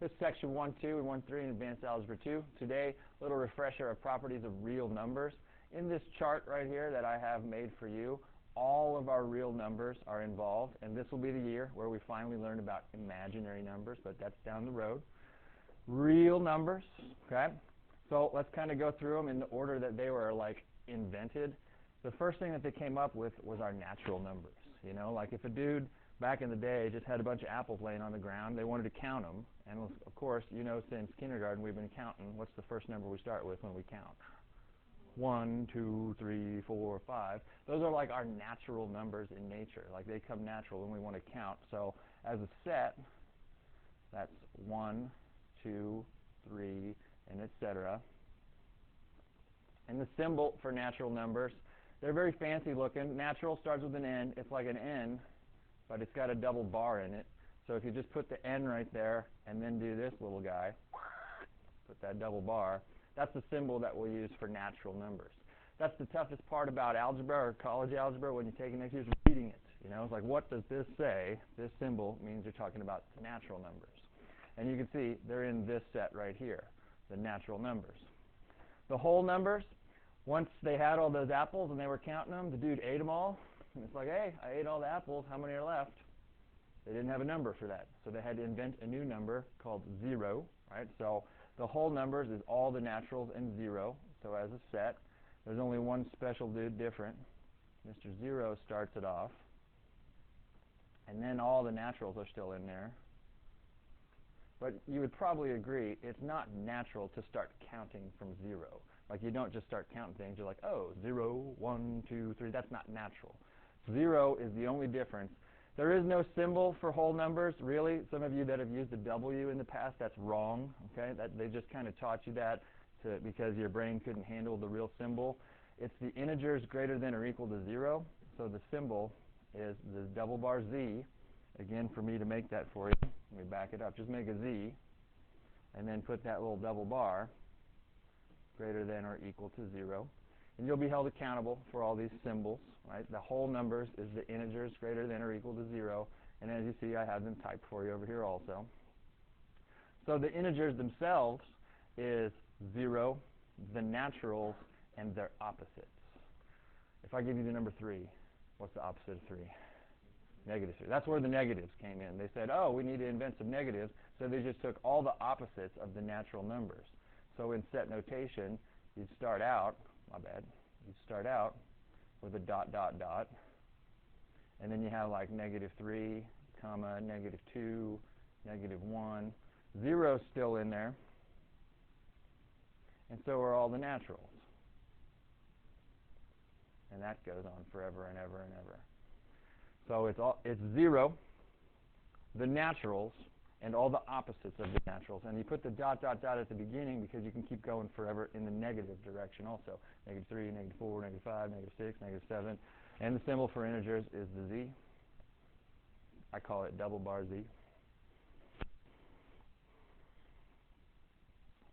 This is section 1.2 and 1.3 in Advanced Algebra 2. Today, a little refresher of properties of real numbers. In this chart right here that I have made for you, all of our real numbers are involved, and this will be the year where we finally learn about imaginary numbers, but that's down the road. Real numbers, okay? So let's kind of go through them in the order that they were invented. The first thing that they came up with was our natural numbers. You know, like if a dude back in the day just had a bunch of apples laying on the ground, they wanted to count them. And of course, you know, since kindergarten we've been counting. What's the first number we start with when we count? 1, 2, 3, 4, 5. Those are like our natural numbers in nature. Like they come natural when we want to count. So as a set, that's 1, 2, 3, and etc. And the symbol for natural numbers, they're very fancy looking. Natural starts with an N. It's like an N, but it's got a double bar in it. So if you just put the N right there and then do this little guy, put that double bar, that's the symbol that we'll use for natural numbers. That's the toughest part about algebra or college algebra when you take it next year is reading it. You know, it's like, what does this say? This symbol means you're talking about natural numbers. And you can see they're in this set right here, the natural numbers. The whole numbers, once they had all those apples and they were counting them, the dude ate them all. And it's like, hey, I ate all the apples. How many are left? They didn't have a number for that. So they had to invent a new number called 0, right? So the whole numbers is all the naturals and 0. So as a set, there's only one special dude different. Mr. 0 starts it off. And then all the naturals are still in there. But you would probably agree it's not natural to start counting from 0. Like you don't just start counting things. You're like, oh, 0, 1, 2, 3. That's not natural. 0 is the only difference. There is no symbol for whole numbers, really. Some of you that have used the W in the past, that's wrong. Okay, they just kind of taught you that because your brain couldn't handle the real symbol. It's the integers greater than or equal to 0. So the symbol is the double bar Z. Again, for me to make that for you, let me back it up. Just make a Z, and then put that little double bar greater than or equal to 0. And you'll be held accountable for all these symbols, right? The whole numbers is the integers greater than or equal to 0. And as you see, I have them typed for you over here also. So the integers themselves is 0, the naturals, and their opposites. If I give you the number 3, what's the opposite of 3? Negative 3. That's where the negatives came in. They said, oh, we need to invent some negatives. So they just took all the opposites of the natural numbers. So in set notation, you'd start out, you'd start out with a dot, dot, dot. And then you have like -3, comma, -2, -1. 0's still in there. And so are all the naturals. And that goes on forever and ever and ever. So it's 0, the naturals, and all the opposites of the naturals. And you put the dot, dot, dot at the beginning because you can keep going forever in the negative direction also. -3, -4, -5, -6, -7. And the symbol for integers is the Z. I call it double bar Z.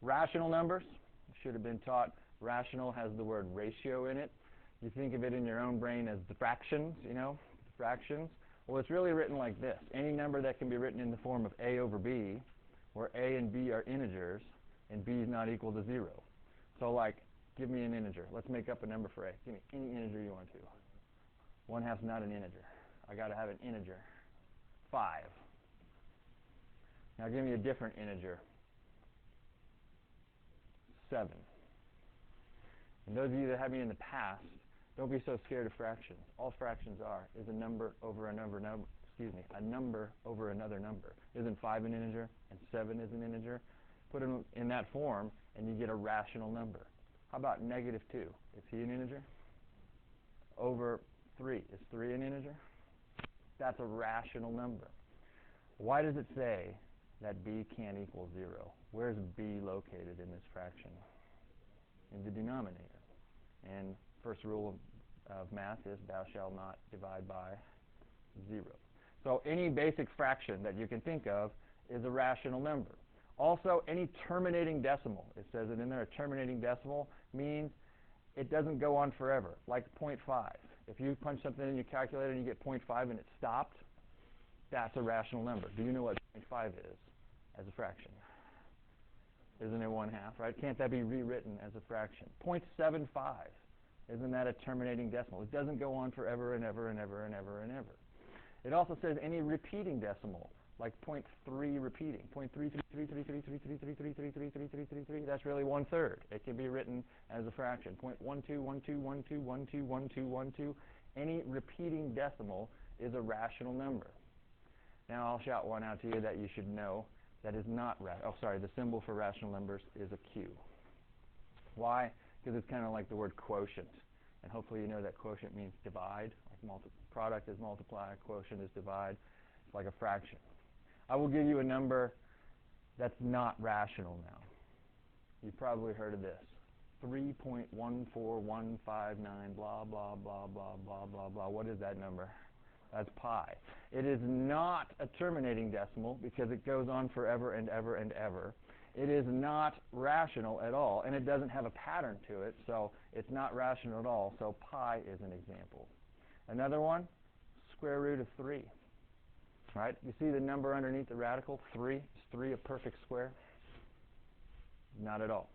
Rational numbers. You should have been taught rational has the word ratio in it. You think of it in your own brain as the fractions, you know, fractions. Well, it's really written like this. Any number that can be written in the form of A over B, where A and B are integers, and B is not equal to 0. So, like, give me an integer. Let's make up a number for A. Give me any integer you want to. 1/2's not an integer. I got to have an integer. 5. Now give me a different integer. 7. And those of you that have me in the past, don't be so scared of fractions. All fractions are is a number over a number, a number over another number. Isn't 5 an integer and 7 is an integer? Put them in that form and you get a rational number. How about -2? Is he an integer? Over 3. Is 3 an integer? That's a rational number. Why does it say that b can't equal 0? Where's b located in this fraction? In the denominator. And first rule of math is thou shalt not divide by 0. So any basic fraction that you can think of is a rational number. Also, any terminating decimal, it says it in there, a terminating decimal means it doesn't go on forever, like 0.5. If you punch something in your calculator and you get 0.5 and it stopped, that's a rational number. Do you know what 0.5 is? as a fraction? Isn't it 1/2, right? Can't that be rewritten as a fraction? 0.75, isn't that a terminating decimal? It doesn't go on forever and ever and ever and ever and ever. It also says any repeating decimal, like 0.3 repeating, 0.333333333333333. That's really 1/3. It can be written as a fraction. 0.121212121212. Any repeating decimal is a rational number. Now I'll shout one out to you that you should know that is not the symbol for rational numbers is a Q. Why? Because it's kind of like the word quotient. And hopefully you know that quotient means divide. Like product is multiply, quotient is divide. It's like a fraction. I will give you a number that's not rational now. You've probably heard of this. 3.14159 blah, blah, blah, blah, blah, blah, blah. What is that number? That's pi. It is not a terminating decimal because it goes on forever and ever and ever. It is not rational at all, and it doesn't have a pattern to it, so it's not rational at all. So pi is an example. Another one, square root of 3. Right? You see the number underneath the radical, 3? Is 3 a perfect square? Not at all.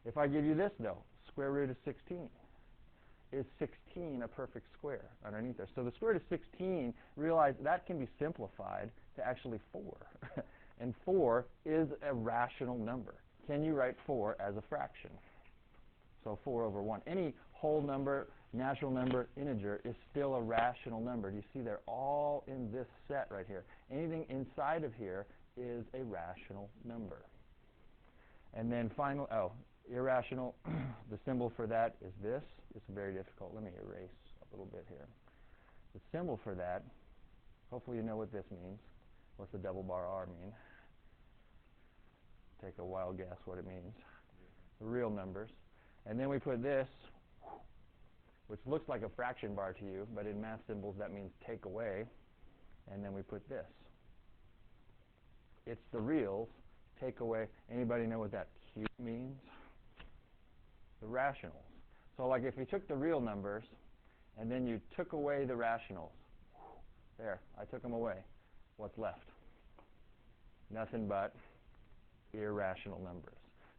If I give you this, though, square root of 16. Is 16 a perfect square underneath there? So the square root of 16, realize that can be simplified to actually 4. And 4 is a rational number. Can you write 4 as a fraction? So 4 over 1. Any whole number, natural number, integer is still a rational number. Do you see they're all in this set right here? Anything inside of here is a rational number. And then final, irrational, the symbol for that is this. It's very difficult. Let me erase a little bit here. The symbol for that, hopefully you know what this means. What's the double bar R mean? Take a wild guess what it means. The real numbers. And then we put this, which looks like a fraction bar to you, but in math symbols that means take away. And then we put this. It's the reals, take away. Anybody know what that Q means? The rationals. So like if you took the real numbers and then you took away the rationals, there, I took them away. What's left? Nothing but irrational numbers.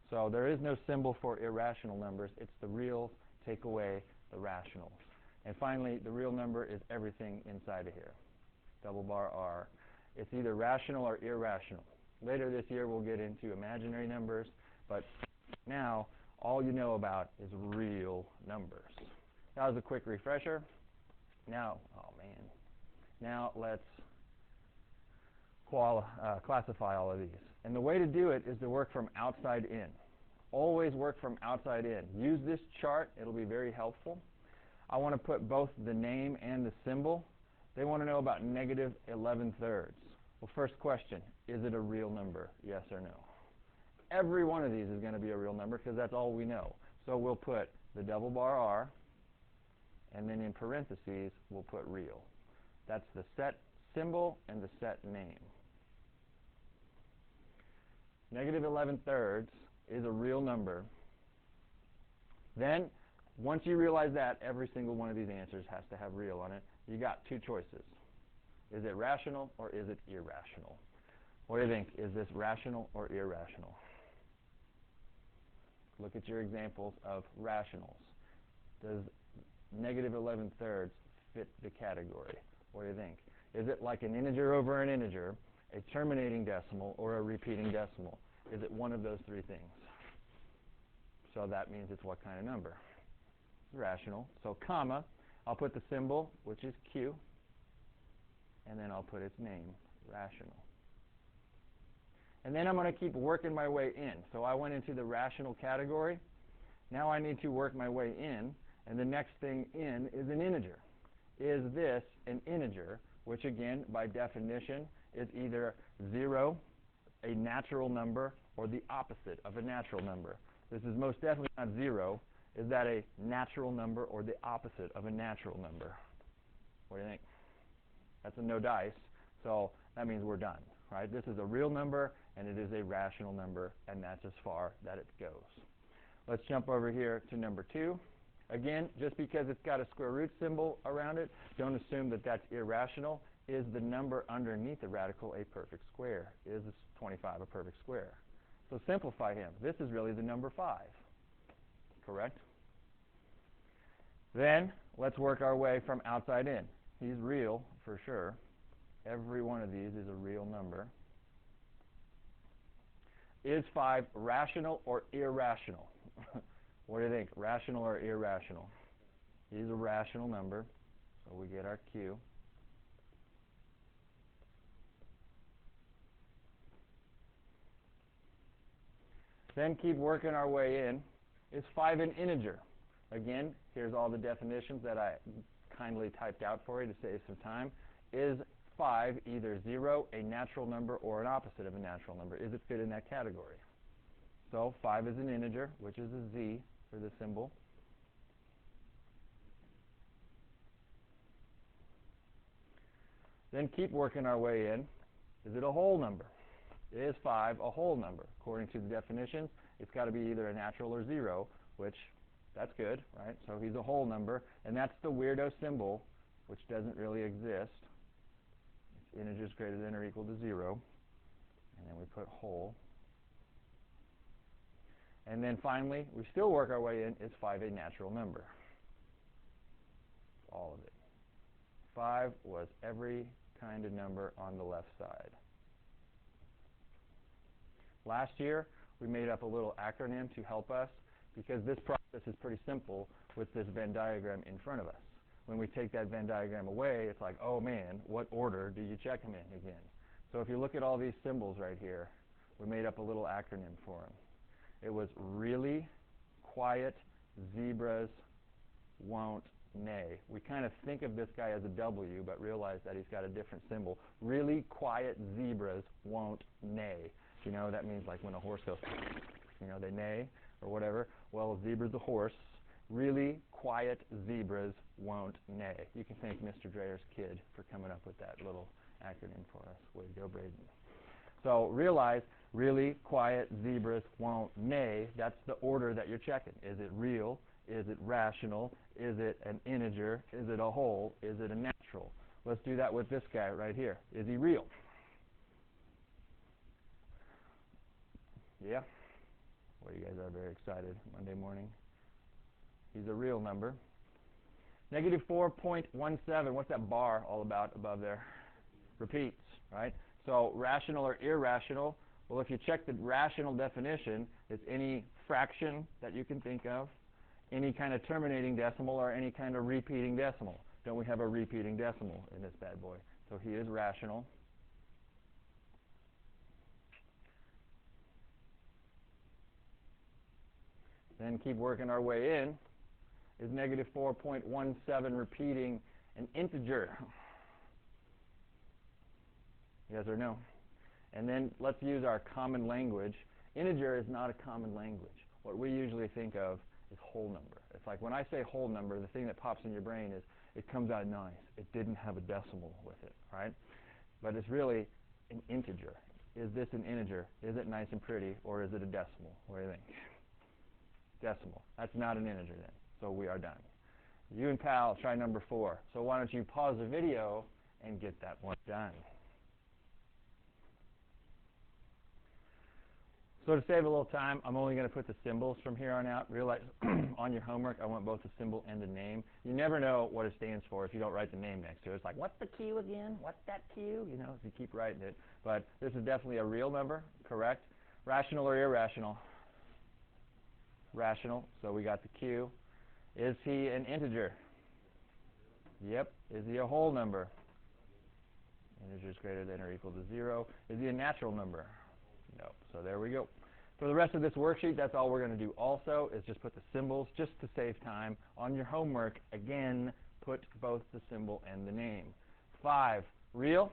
So there is no symbol for irrational numbers. It's the reals, take away the rationals. And finally, the real number is everything inside of here. Double bar R. It's either rational or irrational. Later this year we'll get into imaginary numbers, but now all you know about is real numbers. That was a quick refresher. Now, now let's classify all of these. And the way to do it is to work from outside in. Always work from outside in. Use this chart. It'll be very helpful. I want to put both the name and the symbol. They want to know about negative 11/3. Well, first question, is it a real number? Yes or no? Every one of these is going to be a real number because that's all we know. So we'll put the double bar R, and then in parentheses, we'll put real. That's the set symbol and the set name. Negative 11/3 is a real number. Then, once you realize that, every single one of these answers has to have real on it. You got two choices. Is it rational or is it irrational? What do you think? Is this rational or irrational? Look at your examples of rationals. Does negative 11/3 fit the category? What do you think? Is it like an integer over an integer, a terminating decimal, or a repeating decimal? Is it one of those three things? So that means it's what kind of number? Rational. So comma, I'll put the symbol, which is Q, and then I'll put its name, rational. And then I'm going to keep working my way in. So I went into the rational category. Now I need to work my way in, and the next thing in is an integer. Is this an integer, which again, by definition, is either 0, a natural number, or the opposite of a natural number? This is most definitely not 0. Is that a natural number or the opposite of a natural number? What do you think? That's a no dice, so that means we're done, right? This is a real number, and it is a rational number, and that's as far that it goes. Let's jump over here to number 2. Again, just because it's got a square root symbol around it, don't assume that that's irrational. Is the number underneath the radical a perfect square? Is 25, a perfect square. So simplify him. This is really the number 5, correct? Then let's work our way from outside in. He's real for sure. Every one of these is a real number. Is 5 rational or irrational? What do you think? Rational or irrational? He's a rational number, so we get our Q. Then keep working our way in. Is 5 an integer? Again, here's all the definitions that I kindly typed out for you to save some time. Is 5 either 0, a natural number, or an opposite of a natural number? Is it fit in that category? So 5 is an integer, which is a Z for the symbol. Then keep working our way in. Is it a whole number? Is 5 a whole number? According to the definitions, it's got to be either a natural or 0, which that's good, right? So he's a whole number, and that's the weirdo symbol, which doesn't really exist. It's integers greater than or equal to 0, and then we put whole. And then finally, we still work our way in. Is 5 a natural number? All of it. 5 was every kind of number on the left side. Last year, we made up a little acronym to help us because this process is pretty simple with this Venn diagram in front of us. When we take that Venn diagram away, it's like, oh man, what order do you check them in again? So if you look at all these symbols right here, we made up a little acronym for them. It was really quiet zebras won't neigh. We kind of think of this guy as a W, but realize that he's got a different symbol. Really quiet zebras won't neigh. You know, that means like when a horse goes, you know, they neigh or whatever. Well, a zebra's a horse. Really quiet zebras won't neigh. You can thank Mr. Dreher's kid for coming up with that little acronym for us. Way to go, Braden. So realize, really quiet zebras won't neigh. That's the order that you're checking. Is it real? Is it rational? Is it an integer? Is it a whole? Is it a natural? Let's do that with this guy right here. Is he real? Yeah? Well, you guys are very excited Monday morning. He's a real number. Negative 4.17, what's that bar all about above there? Repeats, right? So rational or irrational? Well, if you check the rational definition, it's any fraction that you can think of, any kind of terminating decimal, or any kind of repeating decimal. Don't we have a repeating decimal in this bad boy? So he is rational. Then keep working our way in. Is negative 4.17 repeating an integer? Yes or no? And then let's use our common language. Integer is not a common language. What we usually think of is whole number. It's like when I say whole number, the thing that pops in your brain is it comes out nice. It didn't have a decimal with it, right? But it's really an integer. Is this an integer? Is it nice and pretty, or is it a decimal? What do you think? Decimal. That's not an integer then. So we are done. You and Pal try number 4. So why don't you pause the video and get that one done. So to save a little time, I'm only going to put the symbols from here on out. Realize on your homework, I want both the symbol and the name. You never know what it stands for if you don't write the name next to it. It's like, what's the Q again? What's that Q? You know, if you keep writing it. But this is definitely a real number, correct? Rational or irrational? Rational. So we got the Q. Is he an integer? Yep. Is he a whole number? Integer is greater than or equal to 0. Is he a natural number? No. So there we go. For the rest of this worksheet, that's all we're going to do also is just put the symbols just to save time. On your homework, again, put both the symbol and the name. 5, real?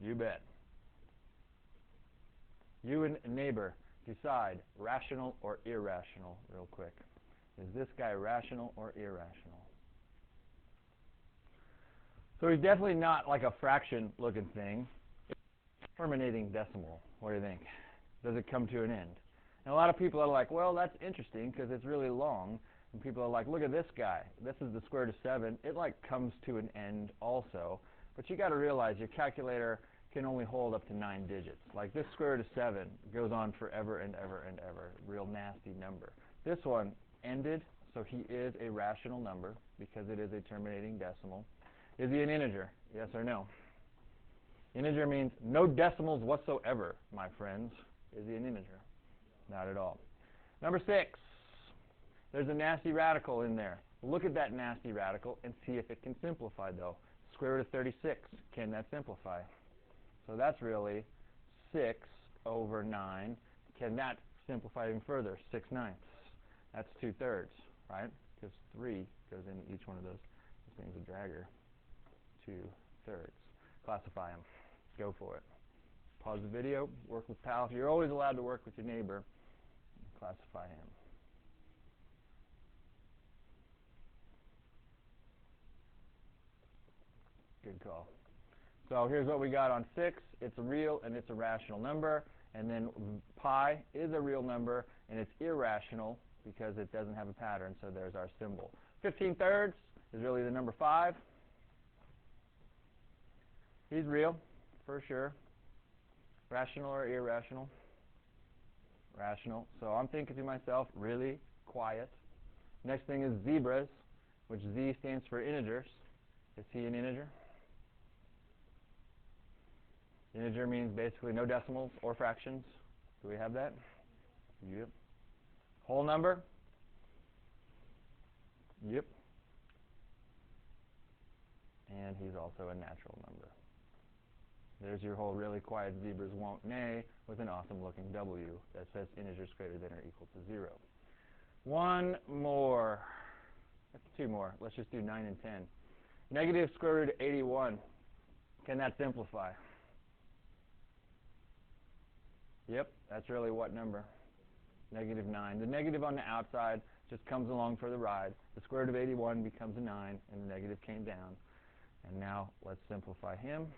You bet. You and neighbor, decide rational or irrational real quick. Is this guy rational or irrational? So he's definitely not like a fraction looking thing. It's a terminating decimal. What do you think? Does it come to an end? And a lot of people are like, well, that's interesting because it's really long. And people are like, look at this guy. This is the square root of 7. It like comes to an end also. But you got to realize your calculator can only hold up to 9 digits. Like this square root of 7 goes on forever and ever and ever. Real nasty number. This one ended, so he is a rational number because it is a terminating decimal. Is he an integer? Yes or no? Integer means no decimals whatsoever, my friends. Is he an integer? Not at all. Number 6. There's a nasty radical in there. Look at that nasty radical and see if it can simplify, though. Square root of 36. Can that simplify? So that's really 6 over 9. Can that simplify even further? 6/9. That's 2/3, right? Because 3 goes in each one of those. This thing's a dragger. 2/3. Classify them. Go for it. Pause the video. Work with pal. You're always allowed to work with your neighbor. Classify him. Good call. So here's what we got on 6. It's a real and it's a rational number. And then pi is a real number and it's irrational because it doesn't have a pattern. So there's our symbol. 15/3 is really the number 5. He's real, for sure. Rational or irrational? Rational. So I'm thinking to myself, really quiet. Next thing is zebras, which Z stands for integers. Is he an integer? Integer means basically no decimals or fractions. Do we have that? Yep. Whole number? Yep. And he's also a natural number. There's your whole really quiet zebras won't neigh with an awesome looking W that says integers greater than or equal to 0. One more. That's 2 more. Let's just do 9 and 10. Negative square root of 81. Can that simplify? Yep, that's really what number? -9. The negative on the outside just comes along for the ride. The square root of 81 becomes a 9, and the negative came down. And now let's simplify him,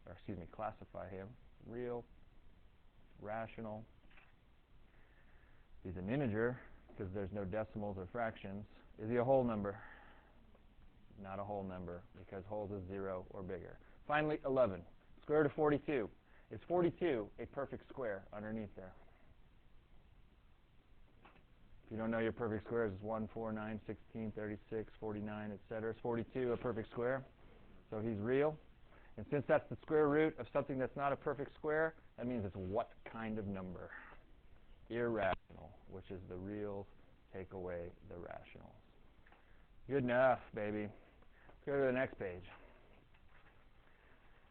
or excuse me, classify him. Real, rational. He's an integer because there's no decimals or fractions. Is he a whole number? Not a whole number because wholes is 0 or bigger. Finally, 11. Square root of 42. Is 42 a perfect square underneath there? If you don't know your perfect squares, it's 1, 4, 9, 16, 36, 49, etc. Is 42 a perfect square? So he's real. And since that's the square root of something that's not a perfect square, that means it's what kind of number? Irrational, which is the reals take away the rationals. Good enough, baby. Let's go to the next page.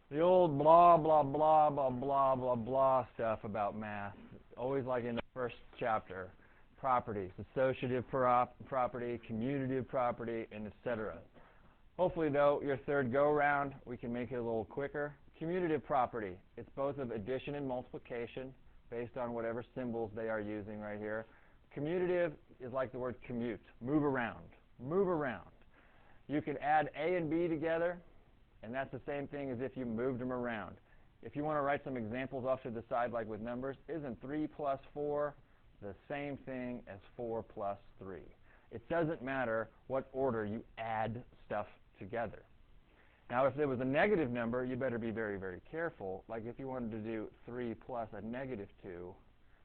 The old blah, blah, blah, blah, blah, blah, blah stuff about math. Always like in the first chapter. Properties, associative property, commutative property, and etc. Hopefully, though, your third go-around, we can make it a little quicker. Commutative property, it's both of addition and multiplication based on whatever symbols they are using right here. Commutative is like the word commute, move around, move around. You can add A and B together, and that's the same thing as if you moved them around. If you want to write some examples off to the side like with numbers, isn't 3 plus 4 the same thing as 4 plus 3? It doesn't matter what order you add stuff together. Now, if there was a negative number, you better be very, very careful. Like if you wanted to do 3 plus a negative 2,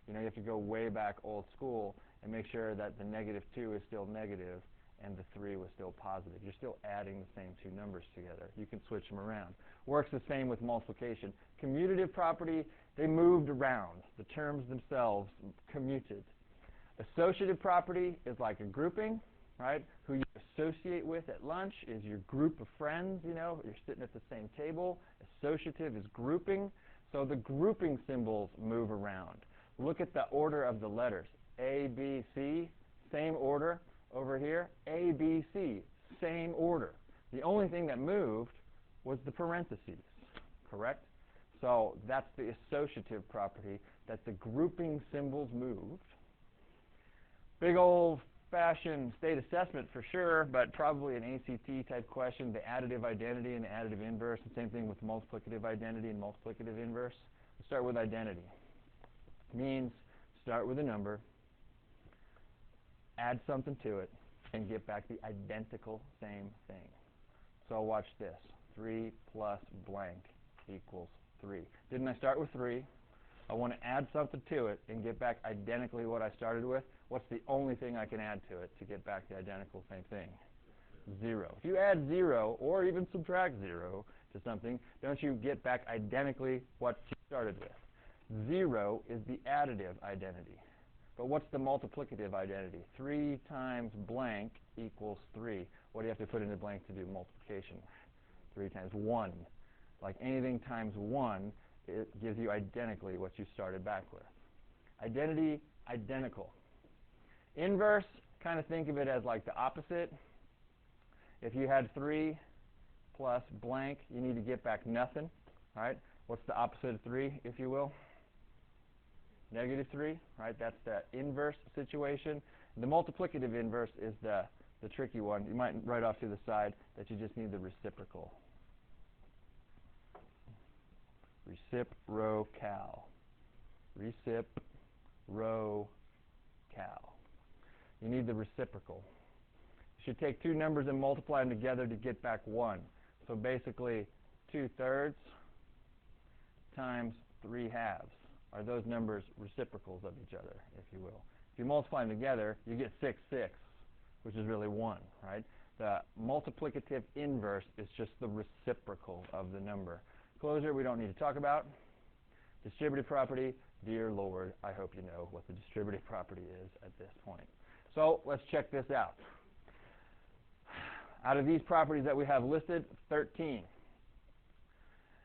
you have to go way back old school and make sure that the negative 2 is still negative and the 3 was still positive. You're still adding the same 2 numbers together. You can switch them around. Works the same with multiplication. Commutative property, they moved around. The terms themselves commuted. Associative property is like a grouping, right? Who you associate with at lunch is your group of friends, you're sitting at the same table. Associative is grouping. So the grouping symbols move around. Look at the order of the letters. A, B, C, same order. Over here, A, B, C, same order. The only thing that moved was the parentheses, correct? So that's the associative property, that the grouping symbols moved. Big old-fashioned state assessment for sure, but probably an ACT type question, the additive identity and the additive inverse. The same thing with multiplicative identity and multiplicative inverse. We'll start with identity. Means start with a number, add something to it, and get back the identical same thing. So watch this. 3 plus blank equals 3. Didn't I start with 3? I want to add something to it and get back identically what I started with. What's the only thing I can add to it to get back the identical same thing? 0. If you add 0 or even subtract 0 to something, don't you get back identically what you started with? 0 is the additive identity. But what's the multiplicative identity? 3 times blank equals 3. What do you have to put in the blank to do multiplication? 3 times 1. Like anything times 1, it gives you identically what you started back with. Identity, identical. Inverse, kind of think of it as like the opposite. If you had 3 plus blank, you need to get back nothing. Right? What's the opposite of 3, if you will? Negative 3, right? That's the inverse situation. The multiplicative inverse is the tricky one. You might write off to the side that you just need the reciprocal. Reciprocal. Reciprocal. You need the reciprocal. You should take two numbers and multiply them together to get back 1. So basically, 2/3 times 3/2. Are those numbers reciprocals of each other, if you will? If you multiply them together, you get 6/6, which is really 1, right? The multiplicative inverse is just the reciprocal of the number. Closure we don't need to talk about. Distributive property, dear Lord, I hope you know what the distributive property is at this point. So let's check this out. Out of these properties that we have listed, 13.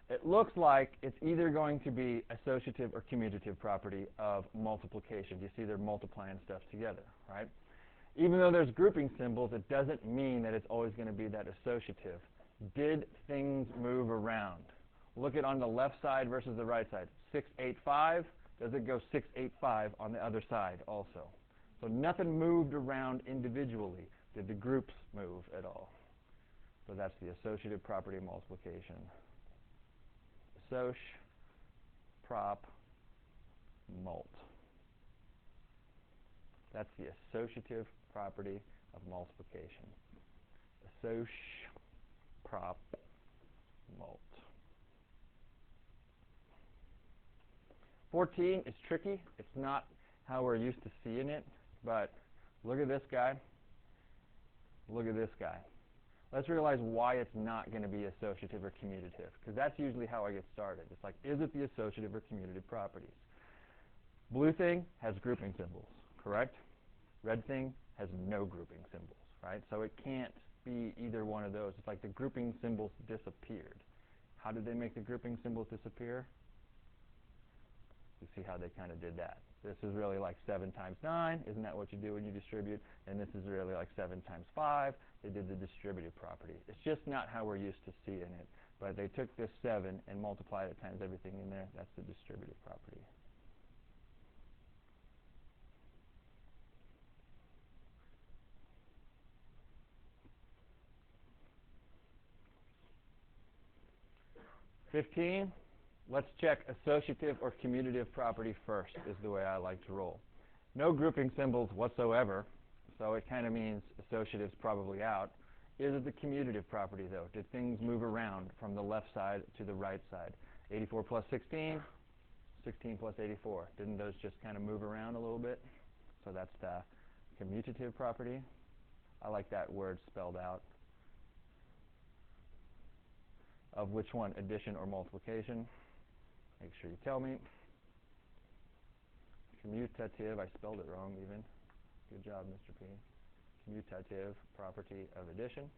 It looks like it's either going to be associative or commutative property of multiplication. You see they're multiplying stuff together, right? Even though there's grouping symbols, it doesn't mean that it's always going to be that associative. Did things move around? Look at on the left side versus the right side. 6, 8, 5. Does it go 6, 8, 5 on the other side also? So nothing moved around individually. Did the groups move at all? So that's the associative property of multiplication. Assoc, prop, mult. That's the associative property of multiplication. Assoc, prop, mult. 14 is tricky. It's not how we're used to seeing it, but look at this guy. Look at this guy. Let's realize why it's not going to be associative or commutative, because that's usually how I get started. It's like, is it the associative or commutative properties? Blue thing has grouping symbols, correct? Red thing has no grouping symbols, right? So it can't be either one of those. It's like the grouping symbols disappeared. How did they make the grouping symbols disappear? You see how they kind of did that. This is really like 7 times 9. Isn't that what you do when you distribute? And this is really like 7 times 5. They did the distributive property. It's just not how we're used to seeing it. But they took this 7 and multiplied it times everything in there. That's the distributive property. (15) Let's check associative or commutative property first, is the way I like to roll. No grouping symbols whatsoever, so it kind of means associative's probably out. Is it the commutative property, though? Did things move around from the left side to the right side? 84 plus 16, 16 plus 84. Didn't those just kind of move around a little bit? So that's the commutative property. I like that word spelled out. Of which one, addition or multiplication? Make sure you tell me. Commutative, I spelled it wrong even. Good job, Mr. P. Commutative property of addition.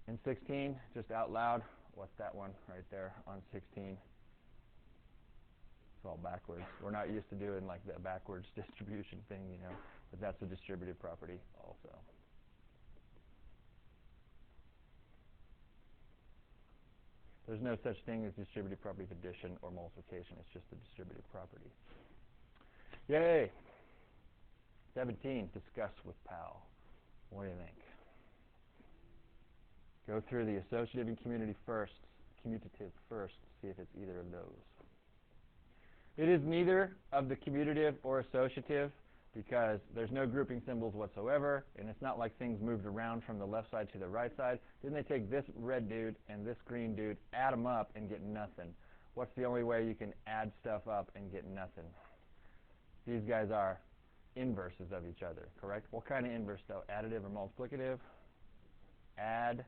And 16, just out loud, what's that one right there on 16? It's all backwards. We're not used to doing like the backwards distribution thing, you know, but that's a distributive property also. There's no such thing as distributive property of addition or multiplication. It's just the distributive property. Yay! 17, discuss with pal. What do you think? Go through the associative and commutative first, see if it's either of those. It is neither of the commutative or associative, because there's no grouping symbols whatsoever, and it's not like things moved around from the left side to the right side. Didn't they take this red dude and this green dude, add them up, and get nothing? What's the only way you can add stuff up and get nothing? These guys are inverses of each other, correct? What kind of inverse, though? Additive or multiplicative? Add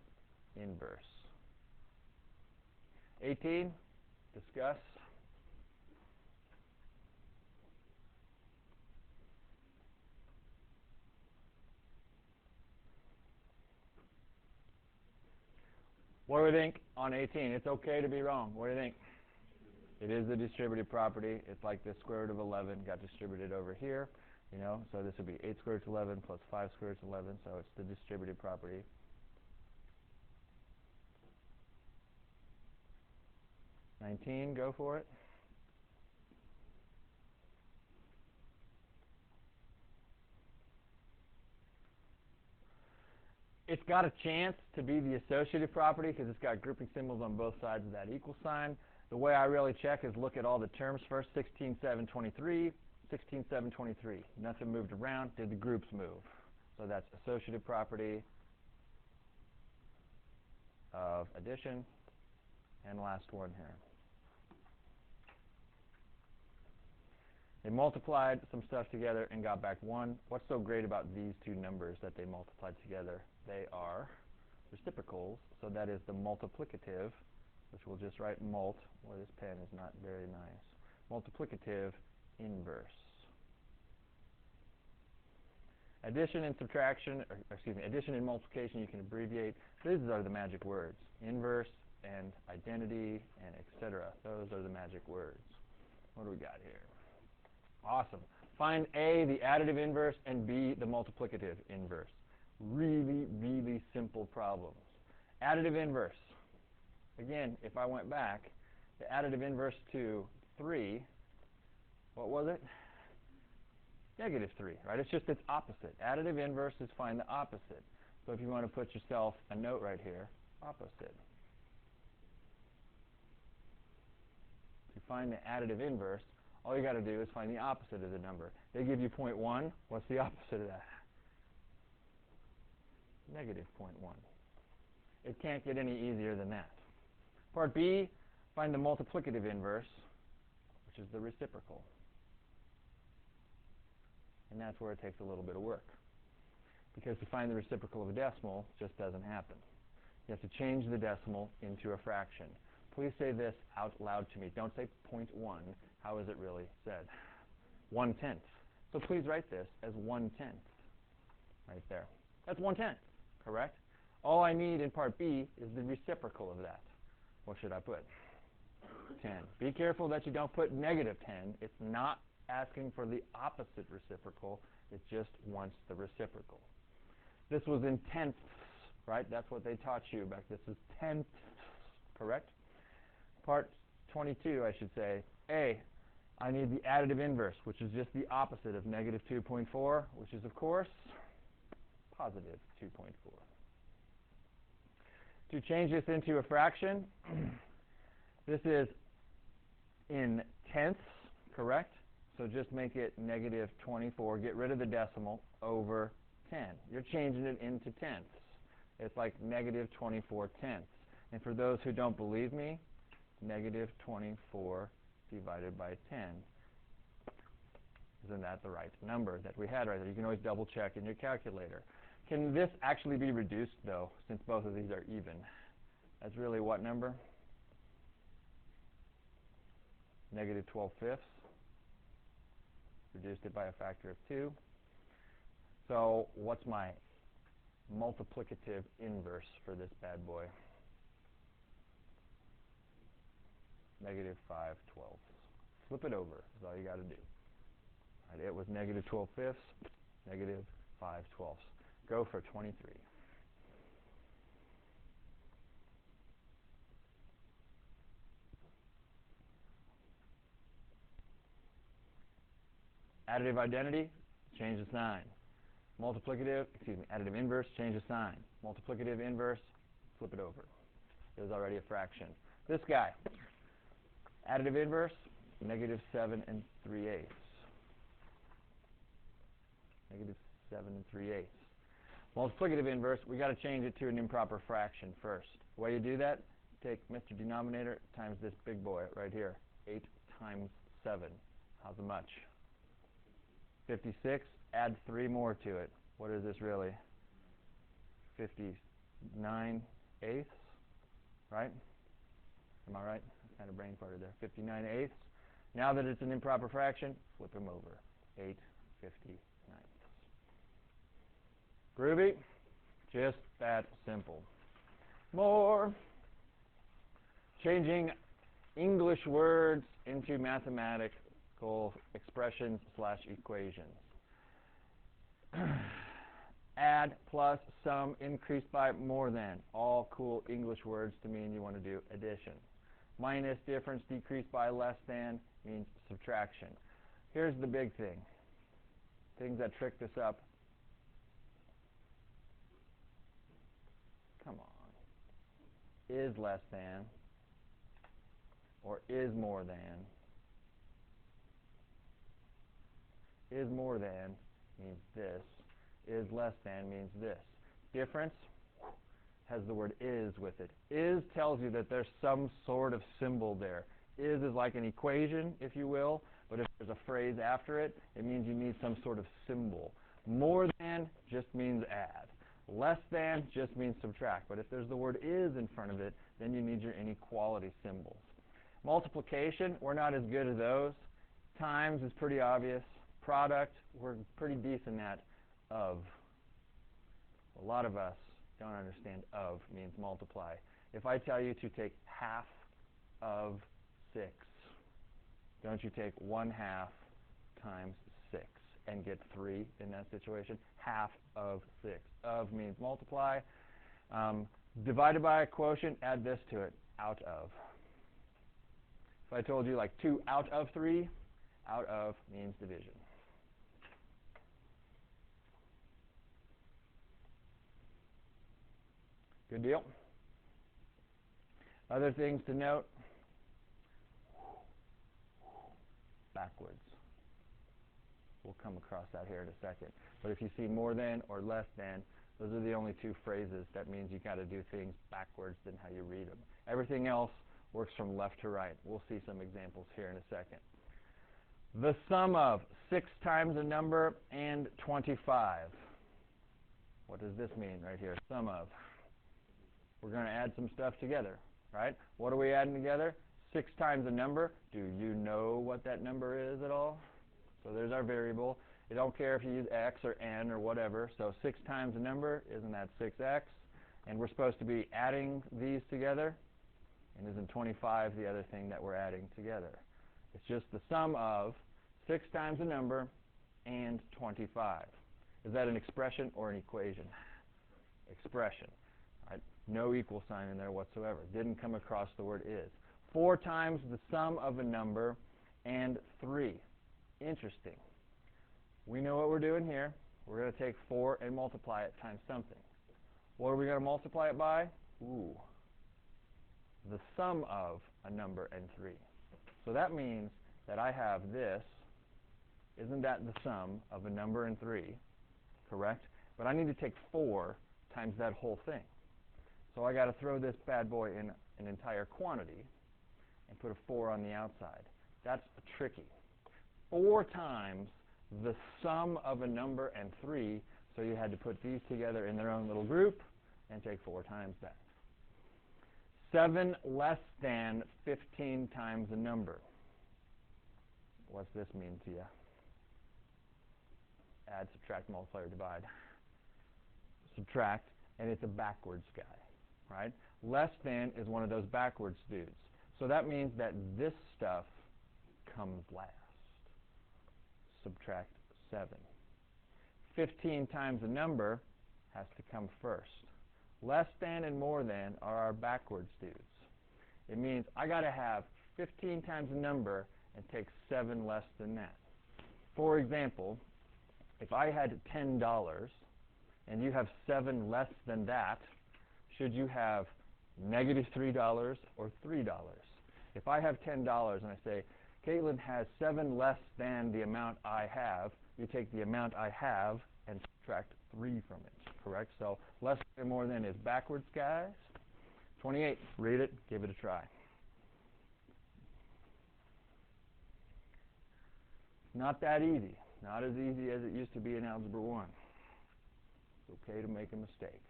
inverse. 18, discuss. What do we think on 18? It's okay to be wrong. What do you think? It is the distributive property. It's like the square root of 11 got distributed over here. So this would be 8 squared root of 11 plus 5 squared root of 11. So it's the distributive property. $19, go for it. It's got a chance to be the associative property because it's got grouping symbols on both sides of that equal sign. The way I really check is look at all the terms first. 16, 7, 23. 16, 7, 23. Nothing moved around. Did the groups move? So that's associative property of addition. And last one here. They multiplied some stuff together and got back 1. What's so great about these two numbers that they multiplied together? They are reciprocals, so that is the multiplicative, which we'll just write mult, where this pen is not very nice. Multiplicative inverse. Addition and subtraction, addition and multiplication you can abbreviate. These are the magic words. Inverse and identity and etc. Those are the magic words. What do we got here? Awesome. Find A, the additive inverse, and B, the multiplicative inverse. Really, really simple problems. Additive inverse. Again, if I went back, the additive inverse to 3, what was it? Negative 3, right? It's just its opposite. Additive inverse is find the opposite. So if you want to put yourself a note right here, opposite. To find the additive inverse, all you got to do is find the opposite of the number. They give you 0.1. What's the opposite of that? Negative 0.1. It can't get any easier than that. Part B, find the multiplicative inverse, which is the reciprocal. And that's where it takes a little bit of work. Because to find the reciprocal of a decimal just doesn't happen. You have to change the decimal into a fraction. Please say this out loud to me. Don't say 0.1. How is it really said? 1/10. So please write this as 1/10. Right there. That's 1/10, correct? All I need in part B is the reciprocal of that. What should I put? 10. Be careful that you don't put negative 10. It's not asking for the opposite reciprocal. It just wants the reciprocal. This was in tenths, right? That's what they taught you back. This is tenths, correct? Part 22, I should say. A, I need the additive inverse, which is just the opposite of negative 2.4, which is, of course, positive 2.4. To change this into a fraction, this is in tenths, correct? So just make it negative 24. Get rid of the decimal over 10. You're changing it into tenths. It's like negative 24 tenths. And for those who don't believe me, negative 24 divided by 10. Isn't that the right number that we had right there? You can always double check in your calculator. Can this actually be reduced, though, since both of these are even? That's really what number? Negative 12/5. Reduced it by a factor of 2. So what's my multiplicative inverse for this bad boy? Negative 5/12. Flip it over is all you got to do. Right, it was negative 12/5, negative 5/12. Go for 23. Additive identity, change the sign. Additive inverse, change the sign. Multiplicative inverse, flip it over. There's already a fraction. This guy, additive inverse, negative 7 3/8. negative 7 3/8. Multiplicative inverse, we got to change it to an improper fraction first. The way you do that, take Mr. Denominator times this big boy right here. 8 times 7. How's it much? 56. Add 3 more to it. What is this really? 59 eighths, right? Am I right? I kind of brain farted there. 59 eighths. Now that it's an improper fraction, flip them over. 8 59. Groovy? Just that simple. More. Changing English words into mathematical expressions / equations. Add, plus, sum, increased by, more than. All cool English words to mean you want to do addition. Minus, difference, decreased by, less than means subtraction. Here's the big thing. Things that trick this up. Come on. Is less than or is more than. Is more than means this. Is less than means this. Difference has the word is with it. Is tells you that there's some sort of symbol there. Is like an equation, if you will, but if there's a phrase after it, it means you need some sort of symbol. More than just means add. Less than just means subtract. But if there's the word is in front of it, then you need your inequality symbols. Multiplication, we're not as good as those. Times is pretty obvious. Product, we're pretty decent at. Of. A lot of us don't understand of means multiply. If I tell you to take half of 6, don't you take 1/2 times 6 and get 3 in that situation? Half of 6. Of means multiply. Divided by a quotient, add this to it, out of. If I told you like 2 out of 3, out of means division. Good deal. Other things to note. Backwards. We'll come across that here in a second. But if you see more than or less than, those are the only 2 phrases. That means you got to do things backwards than how you read them. Everything else works from left to right. We'll see some examples here in a second. The sum of 6 times a number and 25. What does this mean right here? Sum of. We're going to add some stuff together, right? What are we adding together? 6 times a number. Do you know what that number is at all? So there's our variable. You don't care if you use x or n or whatever. So 6 times a number, isn't that 6x? And we're supposed to be adding these together. And isn't 25 the other thing that we're adding together? It's just the sum of 6 times a number and 25. Is that an expression or an equation? Expression. Right? No equal sign in there whatsoever. Didn't come across the word is. 4 times the sum of a number and 3. Interesting. We know what we're doing here. We're going to take 4 and multiply it times something. What are we going to multiply it by? Ooh. The sum of a number and 3. So that means that I have this. Isn't that the sum of a number and 3? Correct? But I need to take 4 times that whole thing. So I got to throw this bad boy in an entire quantity and put a 4 on the outside. That's tricky. 4 times the sum of a number and 3, so you had to put these together in their own little group and take 4 times that. 7 less than 15 times a number. What's this mean to you? Add, subtract, multiply, or divide. Subtract, and it's a backwards guy, right? Less than is one of those backwards dudes. So that means that this stuff comes last. Subtract 7. 15 times a number has to come first. Less than and more than are our backwards dudes. It means I got to have 15 times a number and take 7 less than that. For example, if I had $10 and you have 7 less than that, should you have negative $3 or $3? If I have $10 and I say, Caitlin has 7 less than the amount I have. You take the amount I have and subtract 3 from it, correct? So less than more than is backwards, guys. 28. Read it. Give it a try. Not that easy. Not as easy as it used to be in Algebra 1. It's okay to make a mistake.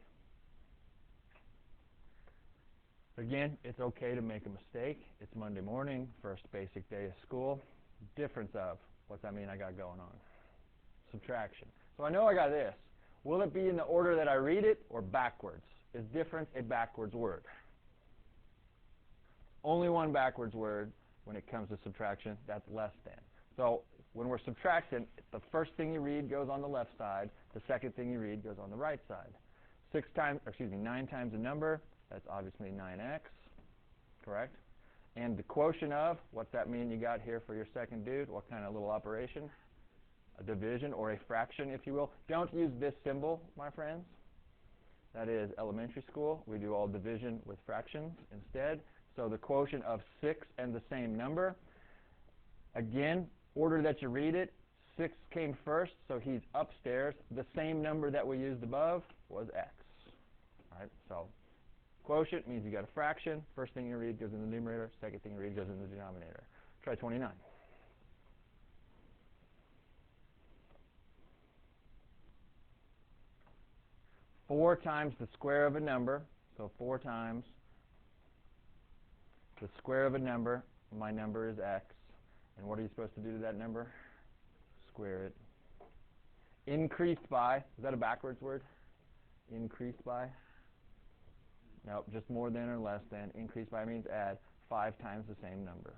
Again, it's okay to make a mistake. It's Monday morning, first basic day of school. Difference of, what's that mean I got going on? Subtraction. So I know I got this. Will it be in the order that I read it or backwards? Is difference a backwards word? Only one backwards word when it comes to subtraction, that's less than. So when we're subtracting, the first thing you read goes on the left side. The second thing you read goes on the right side. 9 times a number, that's obviously 9x, correct? And the quotient of, what's that mean you got here for your second dude? What kind of little operation? A division or a fraction, if you will. Don't use this symbol, my friends. That is elementary school. We do all division with fractions instead. So the quotient of 6 and the same number. Again, order that you read it, 6 came first, so he's upstairs. The same number that we used above was x. All right, so quotient means you got a fraction. First thing you read goes in the numerator. Second thing you read goes in the denominator. Try 29. Four times the square of a number, so 4 times the square of a number. My number is x. And what are you supposed to do to that number? Square it. Increased by, is that a backwards word? Increased by? Nope, just more than or less than. Increased by means add 5 times the same number.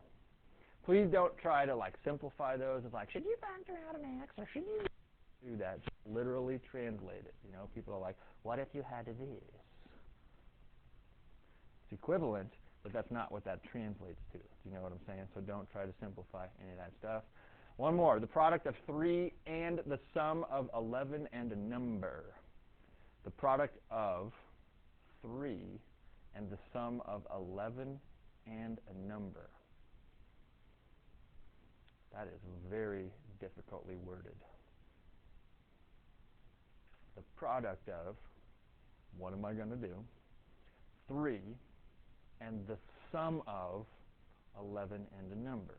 Please don't try to simplify those. It's like, should you factor out an x or should you do that? Just literally translate it. You know, people are like, what if you had this? It's equivalent, but that's not what that translates to. Do you know what I'm saying? So don't try to simplify any of that stuff. One more. The product of 3 and the sum of 11 and a number. The product of 3 and the sum of 11 and a number. That is very difficultly worded. The product of, what am I going to do? 3 and the sum of 11 and a number.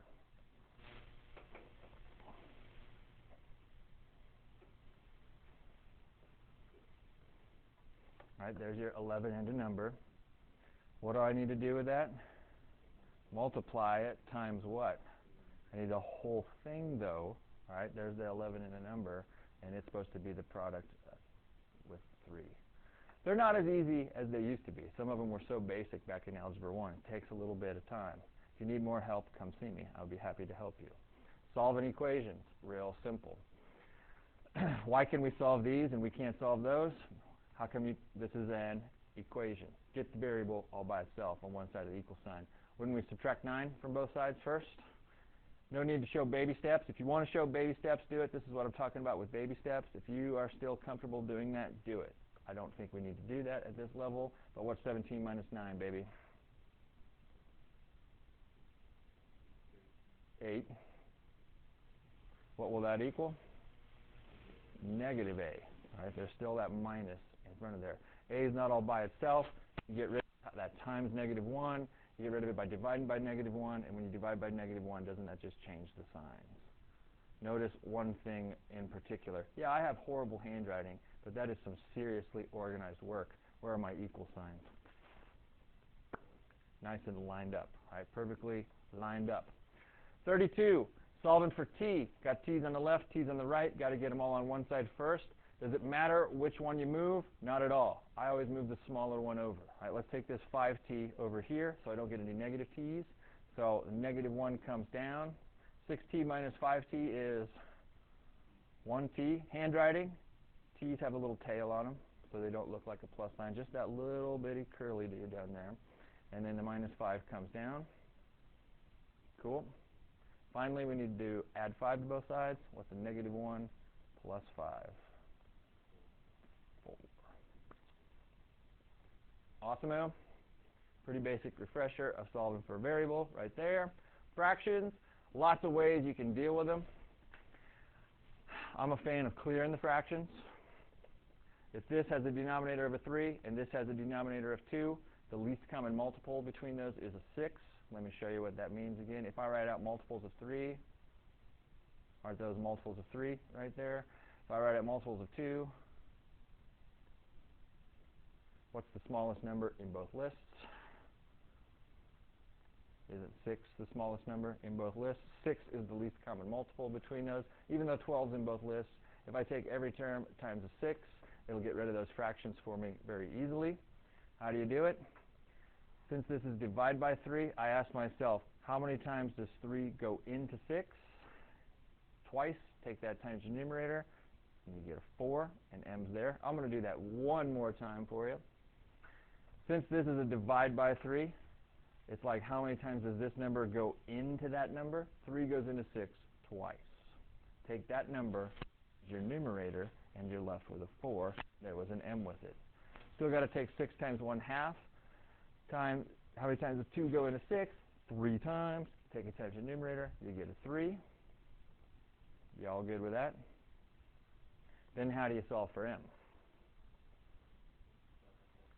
All right, there's your 11 and a number. What do I need to do with that? Multiply it times what? I need the whole thing, though. All right, there's the 11 and a number, and it's supposed to be the product with 3. They're not as easy as they used to be. Some of them were so basic back in Algebra 1. It takes a little bit of time. If you need more help, come see me. I'll be happy to help you. Solving equations, real simple. Why can we solve these and we can't solve those? How come this is an equation? Get the variable all by itself on one side of the equal sign. Wouldn't we subtract 9 from both sides first? No need to show baby steps. If you want to show baby steps, do it. This is what I'm talking about with baby steps. If you are still comfortable doing that, do it. I don't think we need to do that at this level. But what's 17 minus 9, baby? 8. What will that equal? Negative a. All right, there's still that minus in front of there. A is not all by itself. You get rid of that times negative 1. You get rid of it by dividing by negative 1. And when you divide by negative 1, doesn't that just change the signs? Notice one thing in particular. Yeah, I have horrible handwriting, but that is some seriously organized work. Where are my equal signs? Nice and lined up. All right, perfectly lined up. 32, solving for t. Got t's on the left, t's on the right. Got to get them all on one side first. Does it matter which one you move? Not at all. I always move the smaller one over. All right, let's take this 5t over here so I don't get any negative t's. So the negative 1 comes down. 6t minus 5t is 1t. Handwriting, t's have a little tail on them so they don't look like a plus sign. Just that little bitty curly dude down there. And then the minus 5 comes down. Cool. Finally, we need to add 5 to both sides. What's a negative 1 plus 5? 4. Awesome. Pretty basic refresher of solving for a variable right there. Fractions. Lots of ways you can deal with them. I'm a fan of clearing the fractions. If this has a denominator of a 3 and this has a denominator of 2, the least common multiple between those is a 6. Let me show you what that means again. If I write out multiples of 3, aren't those multiples of 3 right there? If I write out multiples of 2, what's the smallest number in both lists? Isn't 6 the smallest number in both lists? 6 is the least common multiple between those, even though 12 is in both lists. If I take every term times a 6, it'll get rid of those fractions for me very easily. How do you do it? Since this is divide by 3, I ask myself, how many times does 3 go into 6? Twice. Take that times the numerator, and you get a 4, and m's there. I'm going to do that one more time for you. Since this is a divide by 3, it's like how many times does this number go into that number? 3 goes into 6 twice. Take that number, your numerator, and you're left with a 4. There was an m with it. Still got to take 6 times 1/2 times, how many times does 2 go into 6? 3 times. Take it times your numerator, you get a 3. You all good with that? Then how do you solve for m?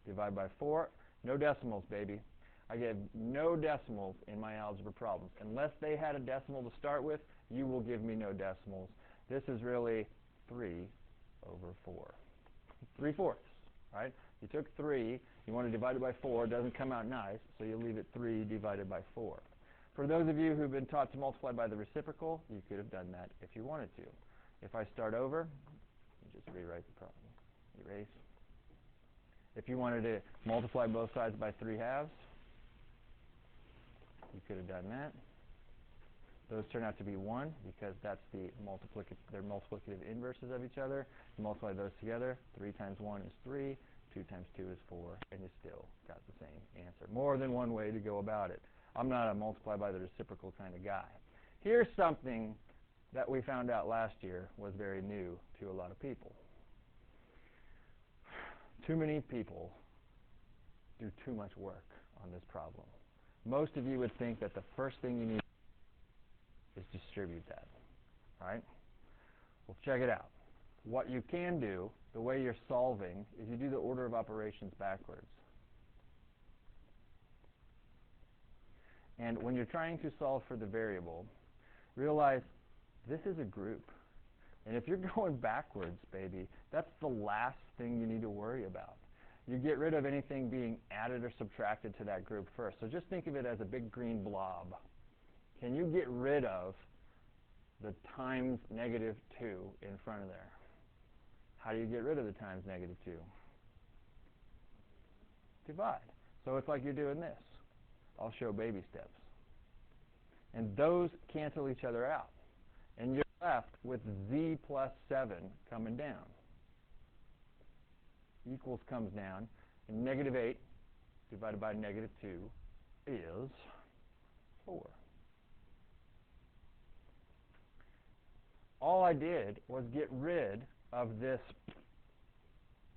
Divide by 4. No decimals, baby. I get no decimals in my algebra problems. Unless they had a decimal to start with, you will give me no decimals. This is really 3 over 4. 3/4, right? You took 3, you want to divide it by 4, it doesn't come out nice, so you leave it 3 divided by 4. For those of you who've been taught to multiply by the reciprocal, you could have done that if you wanted to. If I start over, you just rewrite the problem. Erase. If you wanted to multiply both sides by 3/2, you could have done that. Those turn out to be 1 because that's the they're multiplicative inverses of each other. You multiply those together. 3 times 1 is 3. 2 times 2 is 4. And you still got the same answer. More than one way to go about it. I'm not a multiply by the reciprocal kind of guy. Here's something that we found out last year was very new to a lot of people. Too many people do too much work on this problem. Most of you would think that the first thing you need is distribute that, right? Well, check it out. What you can do, the way you're solving, is you do the order of operations backwards. And when you're trying to solve for the variable, realize this is a group. And if you're going backwards, baby, that's the last thing you need to worry about. You get rid of anything being added or subtracted to that group first. So just think of it as a big green blob. Can you get rid of the times -2 in front of there? How do you get rid of the times -2? Divide. So it's like you're doing this. I'll show baby steps. And those cancel each other out. And you're left with z plus 7 coming down. Equals comes down, and -8 divided by -2 is 4. All I did was get rid of this,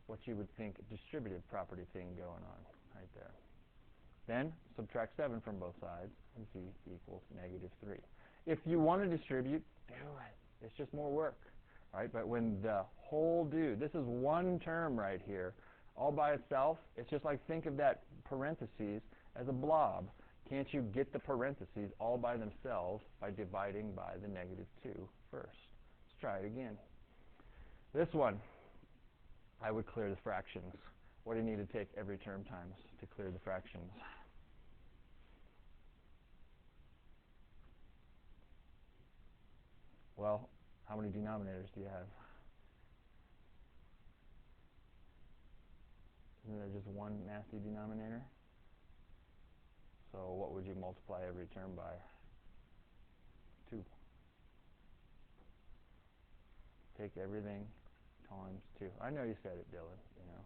what you would think, distributive property thing going on right there. Then subtract 7 from both sides, and z equals -3. If you want to distribute, do it. It's just more work, right? But when the whole dude, this is one term right here, all by itself, it's just like think of that parentheses as a blob. Can't you get the parentheses all by themselves by dividing by the -2 first? Let's try it again. This one, I would clear the fractions. What do you need to take every term times to clear the fractions? Well, how many denominators do you have? Isn't there just one nasty denominator? So what would you multiply every term by? 2. Take everything times 2. I know you said it, Dylan, you know.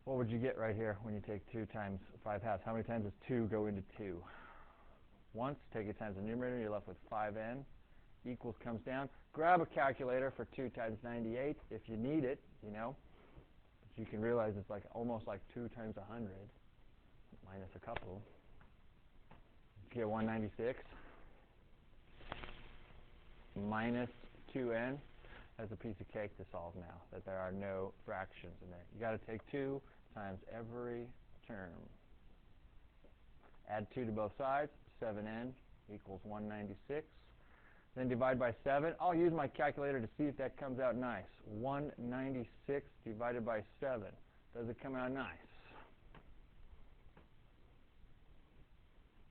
What would you get right here when you take 2 times 5/2? How many times does 2 go into 2? Once. Take it times the numerator, you're left with 5n. Equals comes down. Grab a calculator for 2 times 98 if you need it, you know. But you can realize it's like almost like 2 times 100 minus a couple. get 196 minus 2n. That's a piece of cake to solve now, that there are no fractions in there. You got to take 2 times every term. Add 2 to both sides, 7n equals 196. Then divide by 7. I'll use my calculator to see if that comes out nice. 196 divided by 7. Does it come out nice?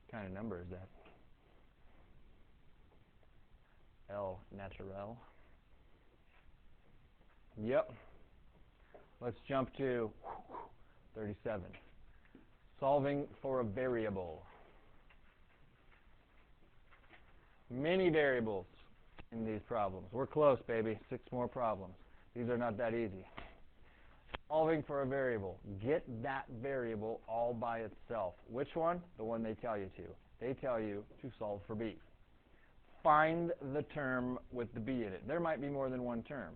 What kind of number is that? L naturel. Yep. Let's jump to 37. Solving for a variable. Many variables in these problems. We're close, baby. 6 more problems. These are not that easy. Solving for a variable. Get that variable all by itself. Which one? The one they tell you to. They tell you to solve for b. Find the term with the b in it. There might be more than one term.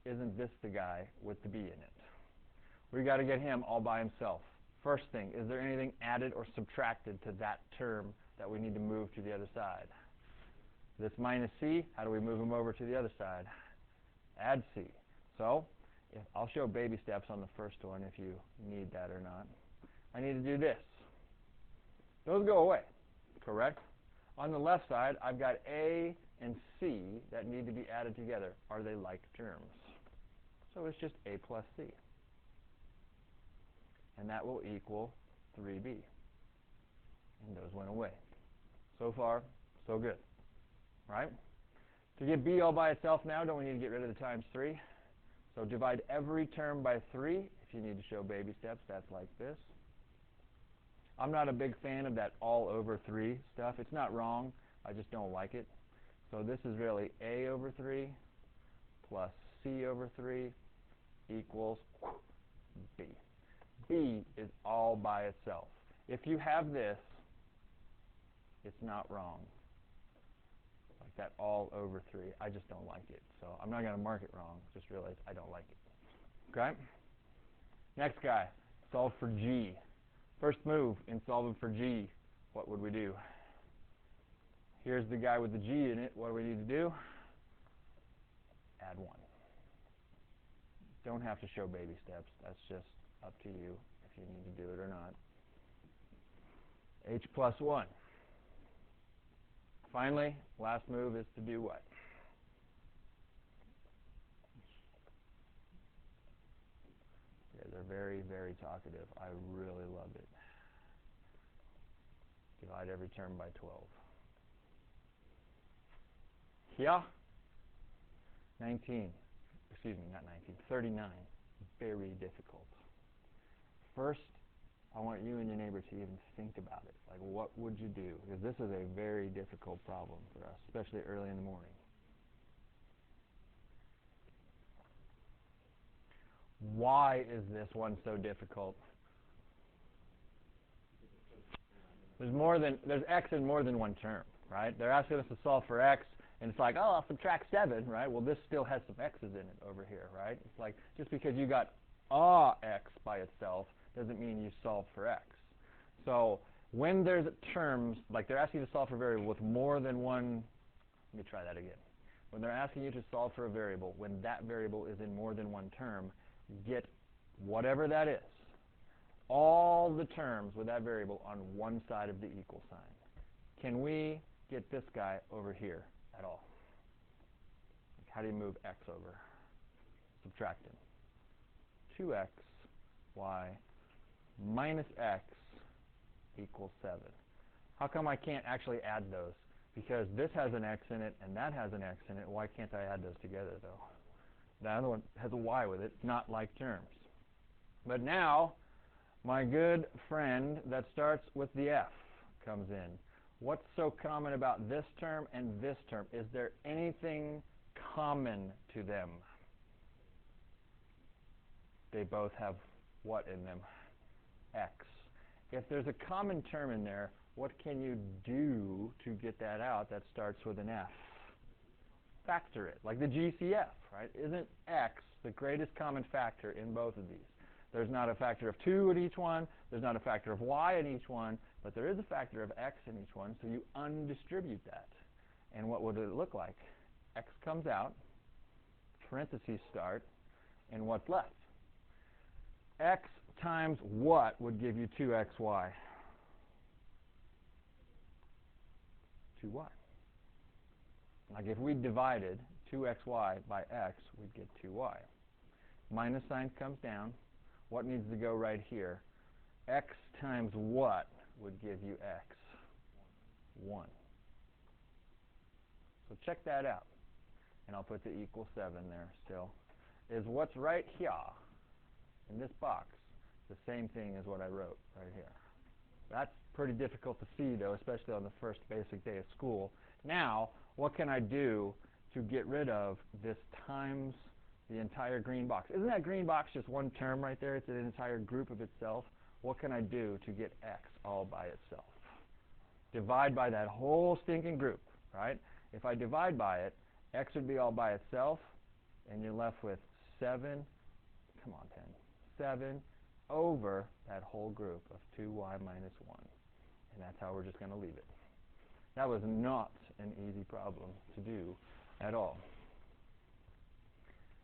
Isn't this the guy with the b in it? We've got to get him all by himself. First thing, is there anything added or subtracted to that term that we need to move to the other side? This minus c, how do we move him over to the other side? Add c. So, I'll show baby steps on the first one if you need that or not. I need to do this. Those go away, correct? On the left side, I've got a and c that need to be added together. Are they like terms? So it's just a plus c. And that will equal 3b. And those went away. So far, so good. Right? To get b all by itself now, don't we need to get rid of the times 3? So divide every term by 3. If you need to show baby steps, that's like this. I'm not a big fan of that all over 3 stuff. It's not wrong. I just don't like it. So this is really a over 3 plus c over 3 equals b. b is all by itself. If you have this, it's not wrong. Like that all over 3. I just don't like it. So I'm not going to mark it wrong. Just realize I don't like it. Okay? Next guy, solve for g. First move in solving for g, what would we do? Here's the guy with the g in it. What do we need to do? Add 1. Don't have to show baby steps. That's just up to you if you need to do it or not. H plus 1. Finally, last move is to do what? Yeah, they're very, very talkative. I really love it. Divide every term by 12. Yeah. 19. Excuse me, not 19. 39. Very difficult. First, I want you and your neighbor to even think about it. Like, what would you do? Because this is a very difficult problem for us, especially early in the morning. Why is this one so difficult? There's x in more than one term, right? They're asking us to solve for x, and it's like, oh, I'll subtract 7, right? Well, this still has some x's in it over here, right? It's like, just because you got x by itself doesn't mean you solve for x. So when there's terms, like they're asking you to solve for a variable with more than one, let me try that again. When they're asking you to solve for a variable, when that variable is in more than one term, get whatever that is, all the terms with that variable on one side of the equal sign. Can we get this guy over here at all? How do you move x over? Subtract him. 2x, y, minus x equals 7. How come I can't actually add those? Because this has an x in it and that has an x in it. Why can't I add those together, though? The other one has a y with it, not like terms. But now, my good friend that starts with the f comes in. What's so common about this term and this term? Is there anything common to them? They both have what in them? X. If there's a common term in there, what can you do to get that out that starts with an f? Factor it, like the GCF, right? Isn't x the greatest common factor in both of these? There's not a factor of 2 in each one. There's not a factor of y in each one. But there is a factor of x in each one, so you undistribute that. And what would it look like? X comes out, parentheses start, and what's left? X times what would give you 2xy? 2y. Like if we divided 2xy by x, we'd get 2y. Minus sign comes down. What needs to go right here? X times what would give you x? 1. So check that out. And I'll put the equal 7 there still. Is what's right here in this box the same thing as what I wrote right here? That's pretty difficult to see, though, especially on the first basic day of school. Now, what can I do to get rid of this times the entire green box? Isn't that green box just one term right there? It's an entire group of itself. What can I do to get x all by itself? Divide by that whole stinking group, right? If I divide by it, x would be all by itself, and you're left with 7, come on, 10, 7 over that whole group of 2y minus 1. And that's how we're just going to leave it. That was not an easy problem to do at all.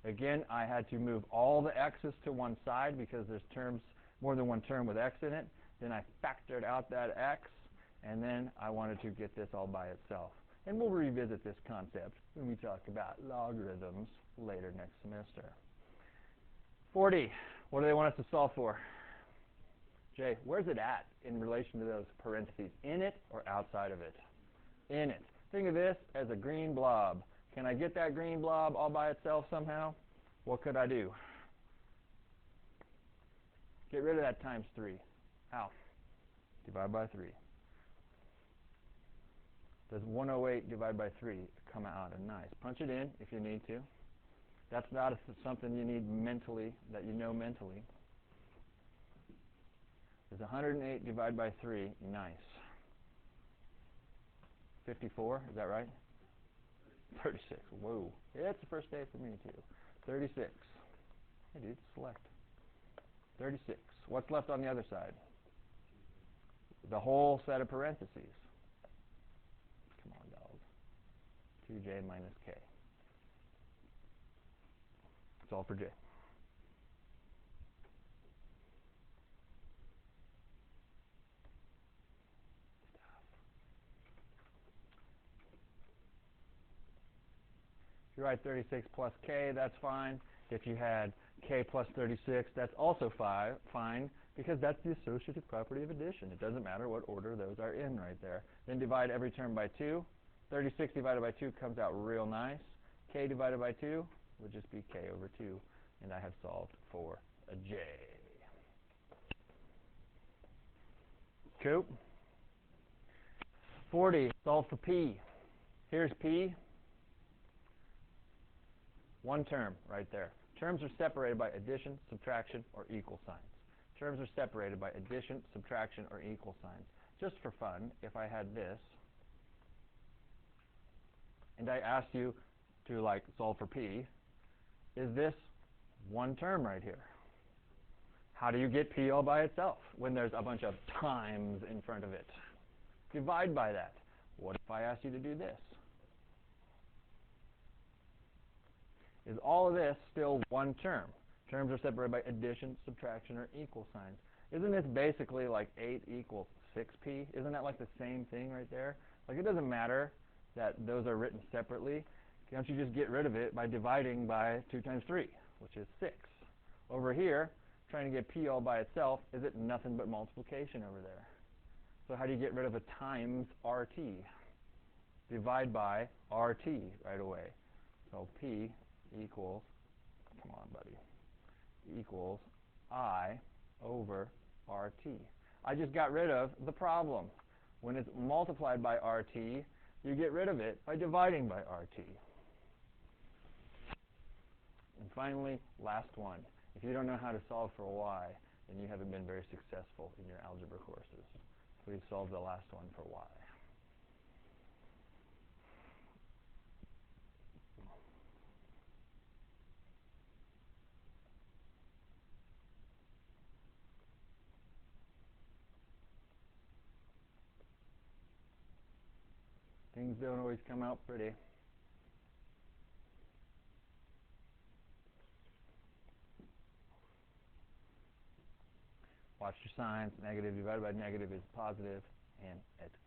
Again, I had to move all the x's to one side because there's terms, more than one term with x in it. Then I factored out that x, and then I wanted to get this all by itself. And we'll revisit this concept when we talk about logarithms later next semester. 40. What do they want us to solve for? Jay, where's it at in relation to those parentheses? In it or outside of it? In it. Think of this as a green blob. Can I get that green blob all by itself somehow? What could I do? Get rid of that times 3. How? Divide by 3. Does 108 divided by 3 come out? And nice. Punch it in if you need to. That's not something you need mentally, that you know mentally. Does 108 divided by 3? Nice. 54, is that right? 36. Whoa. Yeah, it's the first day for me, too. 36. Hey, dude, select. 36. What's left on the other side? The whole set of parentheses. Come on, dog. 2j minus k. That's all for j. If you write 36 plus k, that's fine. If you had k plus 36, that's also fine, because that's the associative property of addition. It doesn't matter what order those are in right there. Then divide every term by 2. 36 divided by 2 comes out real nice. K divided by 2 would just be k over 2. And I have solved for a j. Cool. 40, solve for p. Here's p. One term right there. Terms are separated by addition, subtraction, or equal signs. Terms are separated by addition, subtraction, or equal signs. Just for fun, if I had this, and I asked you to solve for p, is this one term right here? How do you get p all by itself when there's a bunch of times in front of it? Divide by that. What if I asked you to do this? Is all of this still one term? Terms are separated by addition, subtraction, or equal signs. Isn't this basically like 8 equals 6p? Isn't that like the same thing right there? Like, it doesn't matter that those are written separately. Can't you just get rid of it by dividing by 2 times 3, which is 6? Over here, trying to get p all by itself, is it nothing but multiplication over there? So how do you get rid of a times RT? Divide by RT right away. So p equals, come on, buddy, equals I over RT. I just got rid of the problem. When it's multiplied by RT, you get rid of it by dividing by RT. And finally, last one. If you don't know how to solve for y, then you haven't been very successful in your algebra courses. Please solve the last one for y. Things don't always come out pretty. Watch your signs. Negative divided by negative is positive, and it's